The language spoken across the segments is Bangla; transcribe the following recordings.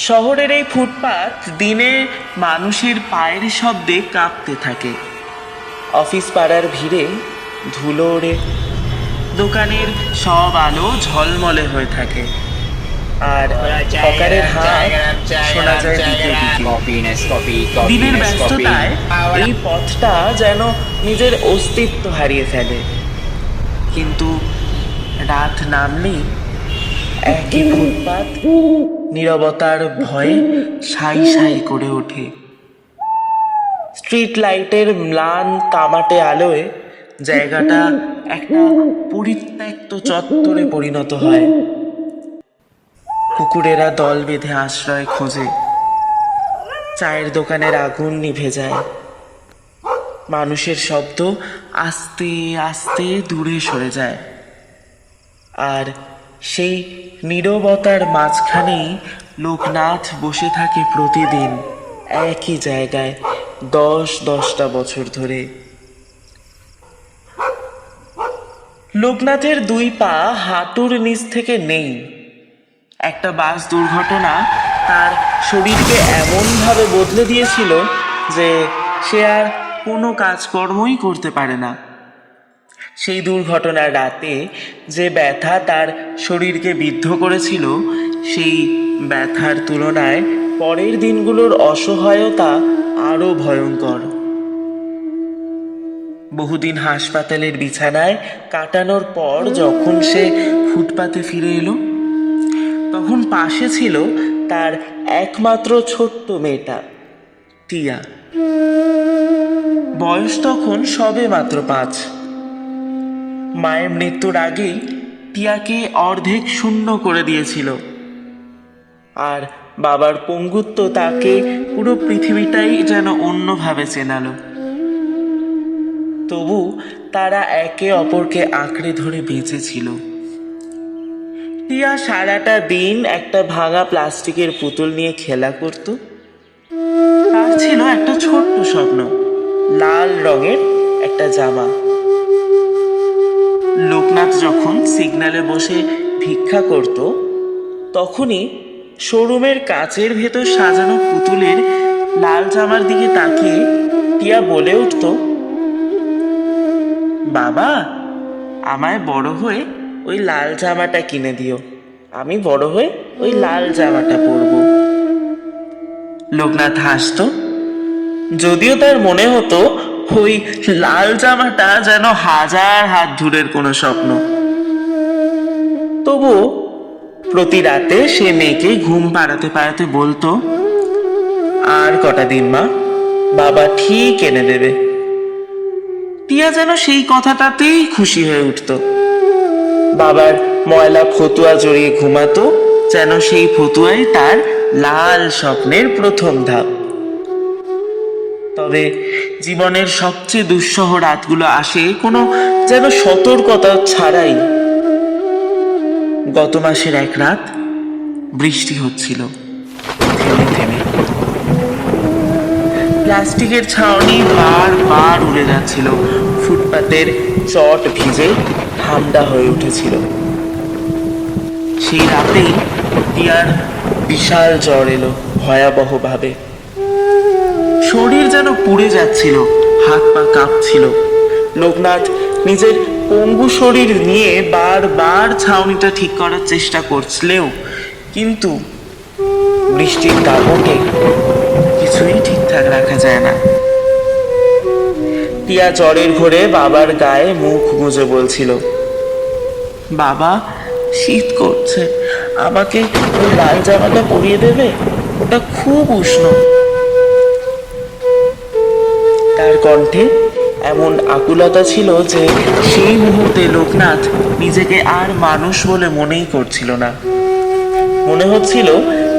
শহরের এই ফুটপাত দিনে মানুষের পায়ের শব্দে কাঁপতে থাকে। অফিস পাড়ার ভিড়ে ধুলো ওড়ে, দোকানের সব আলো ঝলমলে হয়ে থাকে, আর হকারের হাত শোনা যায় দিকে দিকে। দিনের ব্যস্ততায় এই পথটা যেন নিজের অস্তিত্ব হারিয়ে ফেলে, কিন্তু রাত নামলেই একই ফুটপাত নীরবতার ভয়ে সাই সাই করে ওঠে। স্ট্রিট লাইটের ম্লান তামাটে আলোয় জায়গাটা একটা পরিত্যক্ত চত্বরে পরিণত হয়। কুকুরেরা দল বেঁধে আশ্রয় খোঁজে, চায়ের দোকানের আগুন নিভে যায়, মানুষের শব্দ আস্তে আস্তে দূরে সরে যায়, আর সেই নীরবতার মাঝখানেই লোকনাথ বসে থাকে প্রতিদিন একই জায়গায় 10-10টা বছর ধরে। লোকনাথের দুই পা হাঁটুর নিচ থেকে নেই। একটা বাস দুর্ঘটনা তার শরীরকে এমনভাবে বদলে দিয়েছিল যে সে আর কোনো কাজকর্মই করতে পারে না। সেই দুর্ঘটনার রাতে যে ব্যথা তার শরীরকে বিদ্ধ করেছিল, সেই ব্যথার তুলনায় পরের দিনগুলোর অসহায়তা আরো ভয়ঙ্কর। বহুদিন হাসপাতালের বিছানায় কাটানোর পর যখন সে ফুটপাতে ফিরে এলো, তখন পাশে ছিল তার একমাত্র ছোট্ট মেয়েটা টিয়া। বয়স তখন সবে মাত্র 5। মায়ের মৃত্যুর আগেই টিয়াকে অর্ধেক শূন্য করে দিয়েছিল, আর বাবার পঙ্গুত্ব তাকে পুরো পৃথিবীটাই যেন অন্যভাবে চেনালো। তবু তারা একে অপরকে আঁকড়ে ধরে বেঁচেছিল। টিয়া সারাটা দিন একটা ভাঙা প্লাস্টিকের পুতুল নিয়ে খেলা করত। তার ছিল একটা ছোট্ট স্বপ্ন, লাল রঙের একটা জামা। লোকনাথ যখন সিগন্যালে বসে ভিক্ষা করত, তখনই শোরুমের কাচের ভেতর সাজানো পুতুলের লাল জামার দিকে তাকিয়ে টিয়া বলে উঠত, বাবা, আমায় বড় হয়ে ওই লাল জামাটা কিনে দিও, আমি বড় হয়ে ওই লাল জামাটা পরব। লোকনাথ হাসত, যদিও তার মনে হতো ওই লাল জামাটা যেন হাজার হাত দূরের কোনো স্বপ্ন। তবুও প্রতি রাতে সে মেয়েকে ঘুম পাড়াতে পাড়াতে বলতো, আর কটা দিন মা, বাবা ঠিক এনে দেবে। টিয়া যেন সেই কথাটাতেই খুশি হয়ে উঠত। বাবার ময়লা ফতুয়া জড়িয়ে ঘুমাতো, যেন সেই ফতুয়াই তার লাল স্বপ্নের প্রথম ধাপ। তবে জীবনের সবচেয়ে দুঃসহ রাতগুলো আসে কোনো যেন সতর্কতা ছাড়াই। গত মাসের এক রাত বৃষ্টি হচ্ছিল থেমে থেমে। প্লাস্টিকের ছাউনি বারবার উড়ে যাচ্ছিল, ফুটপাতের চট ভিজে ঠান্ডা হয়ে উঠেছিল। সেই রাতেই টিয়ার বিশাল জ্বর এলো ভয়াবহভাবে। শরীর যেন পুড়ে যাচ্ছিল, হাত পা কাঁপছিল। লোকনাথ নিজের পঙ্গু শরীর নিয়ে বারবার ছাউনিটা ঠিক করার চেষ্টা করছিলেও, কিন্তু বৃষ্টির দাপটে কিছুই ঠিকঠাক রাখা যায় না। টিয়া জ্বরের ঘোরে বাবার গায়ে মুখ গুঁজে বলছিল, বাবা, শীত করছে, আমাকে ওই লাল জামাটা পরিয়ে দেবে, ওটা খুব উষ্ণ। তার কণ্ঠে এমন আকুলতা ছিল যে সেই মুহূর্তে লোকনাথ নিজেকে আর মানুষ বলে মনেই করছিল না। মনে হচ্ছিল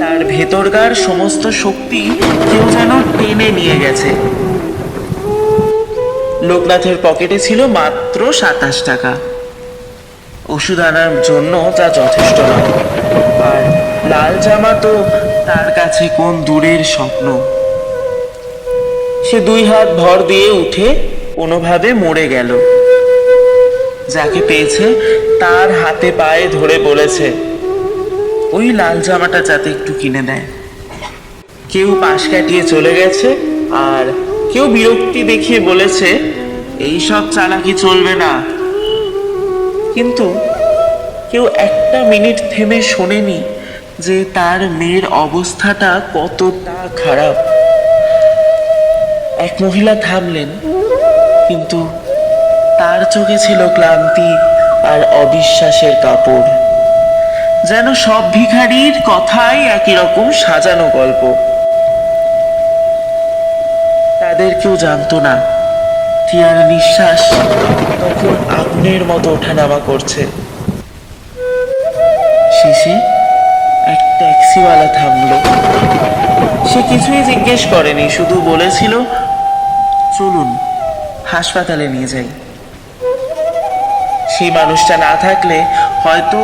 তার ভেতরকার সমস্ত শক্তি কেউ যেন টেনে নিয়ে গেছে। লোকনাথের পকেটে ছিল মাত্র 27 টাকা। ওষুধ আনার জন্য যা যথেষ্ট নয়, আর লাল জামা তো তার কাছে কোন দূরের স্বপ্ন। সে 2 হাত ভর দিয়ে উঠে কোনোভাবে মরে গেল। যাকে পেয়েছে তার হাতে পায়ে ধরে বলেছে ওই লাল জামাটা যাতে একটু কিনে দেয়। কেউ পাশ কাটিয়ে চলে গেছে, আর কেউ বিরক্তি দেখিয়ে বলেছে এই সব চালাকি চলবে না। কিন্তু কেউ একটা মিনিট থেমে শোনেনি যে তার মেয়ের অবস্থাটা কতটা খারাপ। এক মহিলা থামলেন, কিন্তু তার চোখে ছিল ক্লান্তি আর অবিশ্বাসের কাপড়। যেন সব ভিখারির কথাই একই রকম সাজানো গল্প। তাদের কেউ জানতো না টিয়ার নিঃশ্বাস তখন আগুনের মতো ওঠানামা করছে। শেষে এক ট্যাক্সিওয়ালা থামলো। সে কিছুই জিজ্ঞেস করেনি, শুধু বলেছিল চলুন হাসপাতালে নিয়ে যাই। সেই মানুষটা না থাকলে হয়তো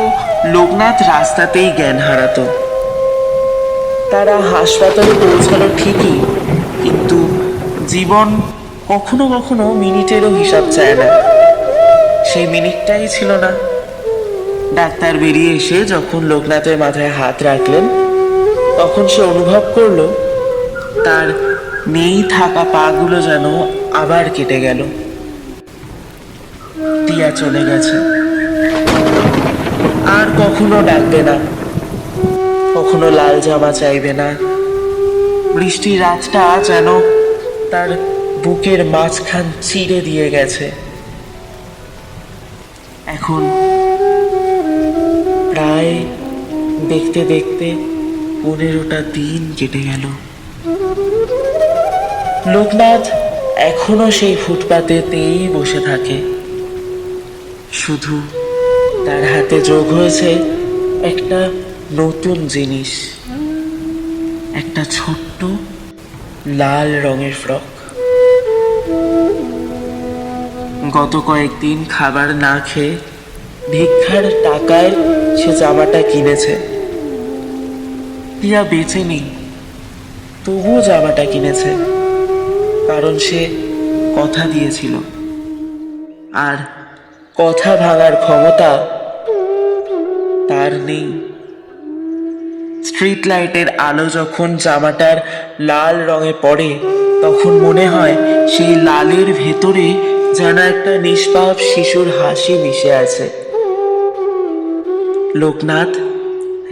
লোকনাথ রাস্তাতেই জ্ঞান হারাতো। তারা হাসপাতালে পৌঁছালো ঠিকই, কিন্তু জীবন কখনো কখনো মিনিটেরও হিসাব চায় না। সেই মিনিটটাই ছিল না। ডাক্তার বেরিয়ে এসে যখন লোকনাথের মাথায় হাত রাখলেন, তখন সে অনুভব করলো তার নেই থাকা পাগুলো যেন আবার কেটে গেল। টিয়া চলে গেছে, আর কখনো ডাকবে না, কখনো লাল জামা চাইবে না। বৃষ্টির রাতটা যেন তার বুকের মাঝখান চিড়ে দিয়ে গেছে। এখন প্রায় দেখতে দেখতে 15টা দিন কেটে গেল। লোকনাথ এখনো সেই ফুটপাতেতেই বসে থাকে, শুধু তার হাতে যোগ হয়েছে একটা নতুন জিনিস, একটা ছোট্ট লাল রঙের ফ্রক। গত কয়েকদিন খাবার না খেয়ে ভিক্ষার টাকায় সে জামাটা কিনেছে। টিয়া বেঁচে নেই, তবুও জামাটা কিনেছে, কারণ সে কথা দিয়েছিল। আর কথা ভাঙার ক্ষমতা তার নেই। স্ট্রিট লাইটের আলো যখন জামাটার লাল রঙে পড়ে, তখন মনে হয় সেই লালের ভেতরে যেন একটা নিষ্পাপ শিশুর হাসি মিশে আছে। লোকনাথ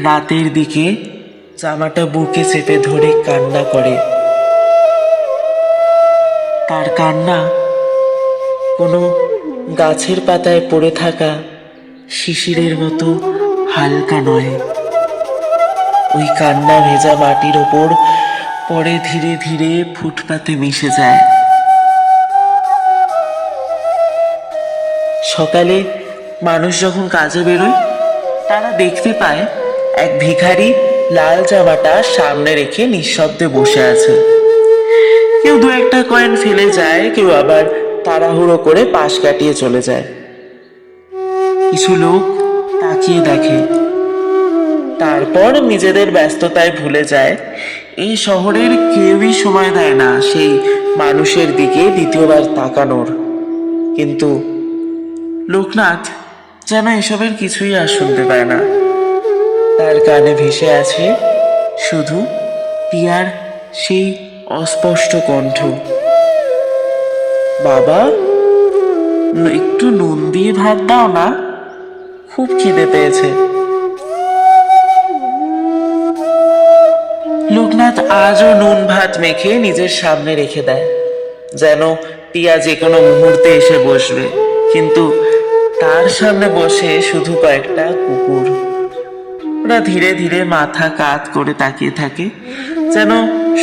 রাতের দিকে জামাটা বুকে চেপে ধরে কান্না করে। তার কান্না কোনো গাছের পাতায় পড়ে থাকা শিশিরের মতো হালকা নয়। ওই কান্না ভেজা মাটির ওপর পরে ধীরে ধীরে ফুটপাতে মিশে যায়। সকালে মানুষ যখন কাজে বেরোয়, তারা দেখতে পায় এক ভিখারি লাল জামাটা সামনে রেখে নিঃশব্দে বসে আছে। কেউ দু একটা কয়েন ফেলে যায়, কেউ আবার তাড়াহুড়ো করে পাশ কাটিয়ে চলে যায়। কিছু লোক তাকিয়ে দেখে, তারপর নিজেদের ব্যস্ততায় ভুলে যায়। এই শহরের কেউই সময় দেয় না সেই মানুষের দিকে দ্বিতীয়বার তাকানোর। কিন্তু লোকনাথ যেন এসবের কিছুই আর শুনতে পায় না। তার কানে ভেসে আছে শুধু টিয়ার সেই অস্পষ্ট কণ্ঠ, বাবা একটু নুন দিয়ে ভাত দাও না, খুব খিদে পেয়েছে। লোকনাথ আজও নুন ভাত মেখে নিজের সামনে রেখে দেয়, যেন টিয়া যে কোনো মুহূর্তে এসে বসবে। কিন্তু তার সামনে বসে শুধু কয়েকটা কুকুর। ওরা ধীরে ধীরে মাথা কাত করে তাকিয়ে থাকে, যেন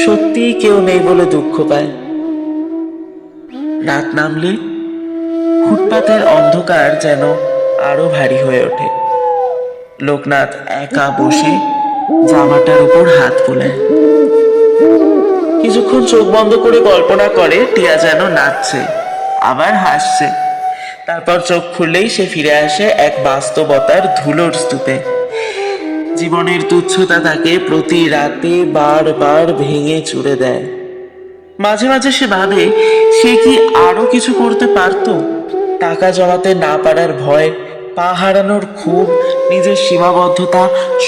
সত্যিই কেউ নেই বলে দুঃখ পায়। রাত নামলে ফুটপাতের অন্ধকার যেন আরো ভারী হয়ে ওঠে। লোকনাথ একা বসে জামাটার উপর হাত বুলায়। কিছুক্ষণ চোখ বন্ধ করে কল্পনা করে টিয়া যেন নাচছে, আবার হাসছে। তারপর চোখ খুললেই সে ফিরে আসে এক বাস্তবতার ধুলোর স্তূপে। জীবনের তুচ্ছতা তাকে প্রতি রাতে বারবার ভেঙে চুরে দেয়। মাঝে মাঝে সে ভাবে সে কি আরো কিছু করতে পারতো। টাকা জমাতে না পারার ভয়, পা হারানোর ক্ষোভ, নিজের সীমাবদ্ধতা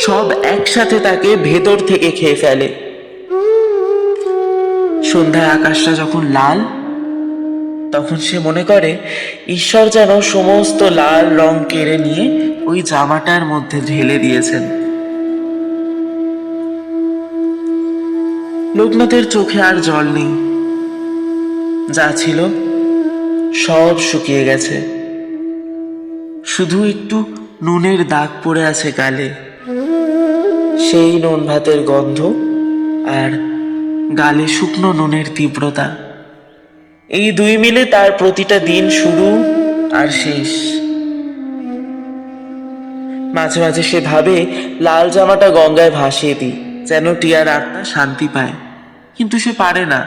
সব একসাথে তাকে ভেতর থেকে খেয়ে ফেলে। সন্ধ্যায় আকাশটা যখন লাল, তখন সে মনে করে ঈশ্বর যেন সমস্ত লাল রং কেড়ে নিয়ে ওই জামাটার মধ্যে ঢেলে দিয়েছেন। লোকনাথের চোখে আর জল নেই, যা ছিল সব শুকিয়ে গেছে, শুধু একটু নুনের দাগ পড়ে আছে গালে, সেই নুন ভাতের গন্ধ আর গালে শুকনো নুনের তীব্রতা, এই দুই মিলে তার প্রতিটা দিন শুরু আর শেষ। মাঝে মাঝে সে ভাবে লাল জামাটা গঙ্গায় ভাসিয়ে দিই, যেন টিয়ার আত্মা শান্তি পায়, কিন্তু সে পারে না।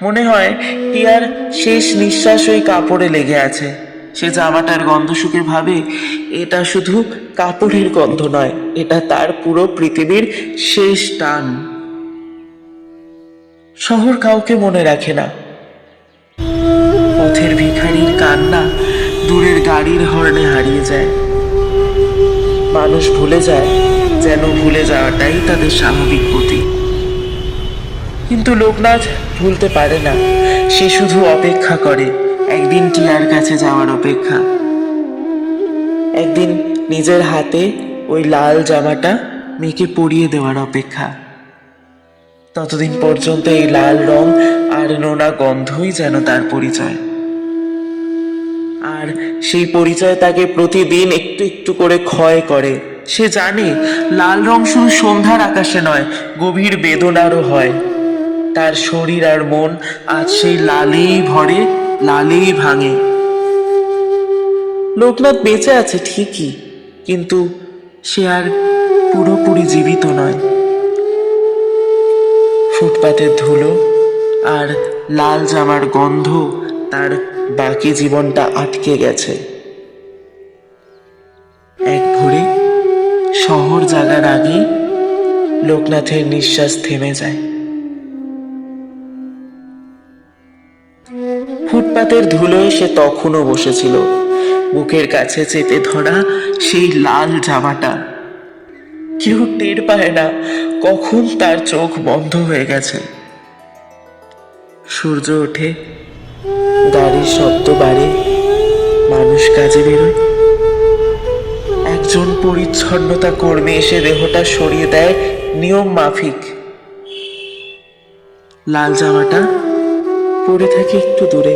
মনে হয় টিয়ার শেষ নিঃশ্বাস ওই কাপড়ে লেগে আছে। সে জামাটার গন্ধ শুকে ভাবে এটা শুধু কাপড়ের গন্ধ নয়, এটা তার পুরো পৃথিবীর শেষ টান। শহর কাউকে মনে রাখে না, পথের ভিখারির কান্না দূরের গাড়ির হর্নে হারিয়ে যায়। মানুষ ভুলে যায় যেন ভুলে যাওয়াটাই তাদের স্বাভাবিক গতি। কিন্তু লোকনাথ ভুলতে পারে না, সে শুধু অপেক্ষা করে, একদিন টিয়ার কাছে যাওয়ার অপেক্ষা, একদিন নিজের হাতে ওই লাল জামাটা মেয়েকে পরিয়ে দেওয়ার অপেক্ষা। ততদিন পর্যন্ত এই লাল রং আর নোনা গন্ধই যেন তার পরিচয়, আর সেই পরিচয় তাকে প্রতিদিন একটু একটু করে ক্ষয় করে। সে জানে লাল রং শুধু সন্ধ্যার আকাশে নয়, গভীর বেদনারও হয়। তার শরীর আর মন আজ সেই লালেই ভরে, লালেই ভাঙে। লোকনাথ বেঁচে আছে ঠিকই, কিন্তু সে আর পুরোপুরি জীবিত নয়। ফুটপাতের ধুলো আর লাল জামার গন্ধ তার বাকি জীবনটা আটকে গেছে। এক ভোরে শহর জাগার আগেই লোকনাথের নিঃশ্বাস থেমে যায়। ফুটপাতের ধুলোয় সে তখনও বসেছিল, বুকের কাছে চেপে ধরা সেই লাল জামাটা। কেউ টের পায় না কখন তার চোখ বন্ধ হয়ে গেছে। সূর্য ওঠে, গাড়ির শব্দ বাড়ে, মানুষ কাজে বেরোয়। একজন পরিচ্ছন্নতা কর্মী এসে দেহটা সরিয়ে দেয় নিয়ম মাফিক। লাল জামাটা পড়ে থাকে একটু দূরে,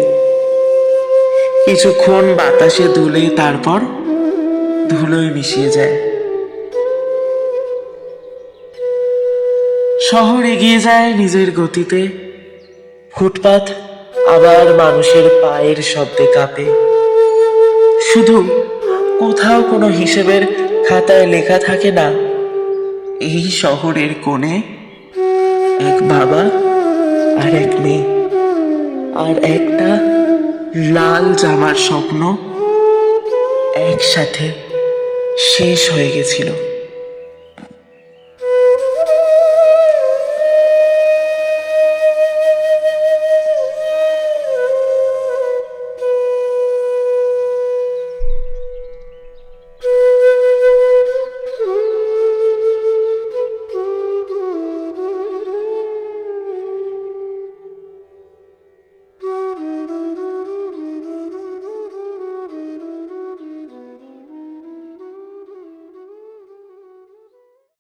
কিছুক্ষণ বাতাসে দুলে, তারপর ধুলোয় মিশিয়ে যায়। শহর এগিয়ে যায় নিজের গতিতে, ফুটপাত আবার মানুষের পায়ের শব্দে কাঁপে। শুধু কোথাও কোনো হিসেবের খাতায় লেখা থাকে না, এই শহরের কোণে এক বাবা আর এক মেয়ে, আর একটা লাল জামার স্বপ্ন একসাথে শেষ হয়ে গেছিল।